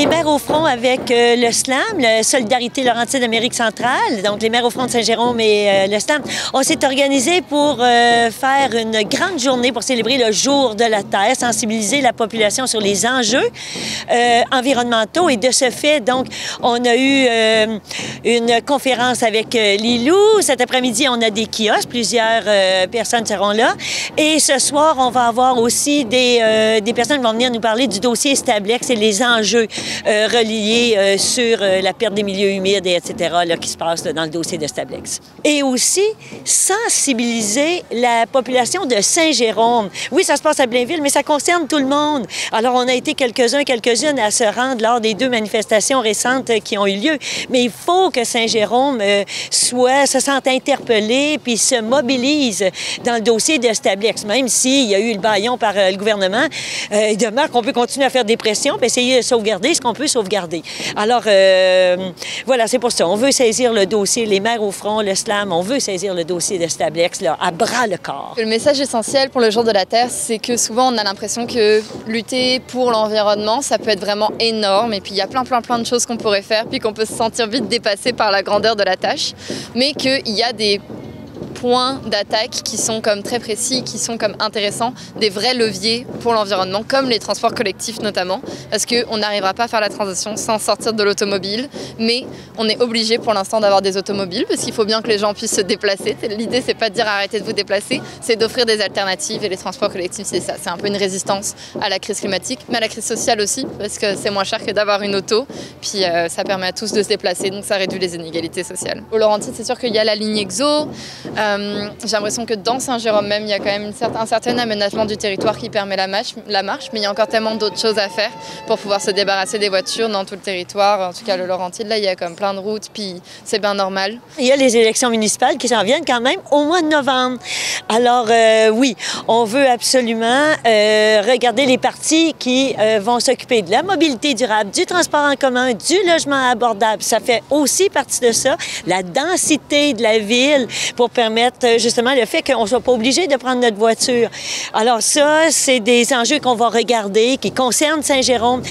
les maires au front avec le SLAM, la Solidarité Laurentide Amérique centrale, donc les maires au front de Saint-Jérôme et le SLAM, on s'est organisé pour faire une grande journée pour célébrer le Jour de la Terre, sensibiliser la population sur les enjeux environnementaux. Et de ce fait, donc, on a eu une conférence avec Lilou. Cet après-midi, on a des kiosques. Plusieurs personnes seront là. Et ce soir, on va avoir aussi des personnes qui vont venir nous parler du dossier Stablex et les enjeux reliés sur la perte des milieux humides, et etc., là, qui se passe là, dans le dossier de Stablex. Et aussi, sensibiliser la population de Saint-Jérôme. Oui, ça se passe à Blainville, mais ça concerne tout le monde. Alors, on a été quelques-unes à se rendre lors des 2 manifestations récentes qui ont eu lieu. Mais il faut que Saint-Jérôme se sente interpellé puis se mobilise dans le dossier de Stablex. Même s'il y a eu le bâillon par le gouvernement, il demeure qu'on peut continuer à faire des pressions puis essayer de sauvegarder ce qu'on peut sauvegarder. Alors, voilà, c'est pour ça. On veut saisir le dossier, les maires au front, le SLAM, on veut saisir le dossier de Stablex là, à bras-le-corps. Le message essentiel pour le Jour de la Terre, c'est que souvent on a l'impression que lutter pour l'environnement, ça peut être vraiment énorme et puis il y a plein de choses qu'on pourrait faire puis qu'on peut se sentir vite dépassé par la grandeur de la tâche, mais qu'il y a des points d'attaque qui sont comme très précis, qui sont comme intéressants, des vrais leviers pour l'environnement, comme les transports collectifs notamment, parce qu'on n'arrivera pas à faire la transition sans sortir de l'automobile, mais on est obligé pour l'instant d'avoir des automobiles, parce qu'il faut bien que les gens puissent se déplacer. L'idée, c'est pas de dire arrêtez de vous déplacer, c'est d'offrir des alternatives, et les transports collectifs, c'est ça. C'est un peu une résistance à la crise climatique, mais à la crise sociale aussi, parce que c'est moins cher que d'avoir une auto, puis ça permet à tous de se déplacer, donc ça réduit les inégalités sociales. Au Laurentide, c'est sûr qu'il y a la ligne EXO. J'ai l'impression que dans Saint-Jérôme même, il y a quand même un certain aménagement du territoire qui permet la marche, mais il y a encore tellement d'autres choses à faire pour pouvoir se débarrasser des voitures dans tout le territoire. En tout cas, le Laurentide, là, il y a comme plein de routes, puis c'est bien normal. Il y a les élections municipales qui s'en viennent quand même au mois de novembre. Alors, oui, on veut absolument regarder les partis qui vont s'occuper de la mobilité durable, du transport en commun, du logement abordable. Ça fait aussi partie de ça, la densité de la ville pour permettre justement le fait qu'on ne soit pas obligé de prendre notre voiture. Alors ça, c'est des enjeux qu'on va regarder qui concernent Saint-Jérôme.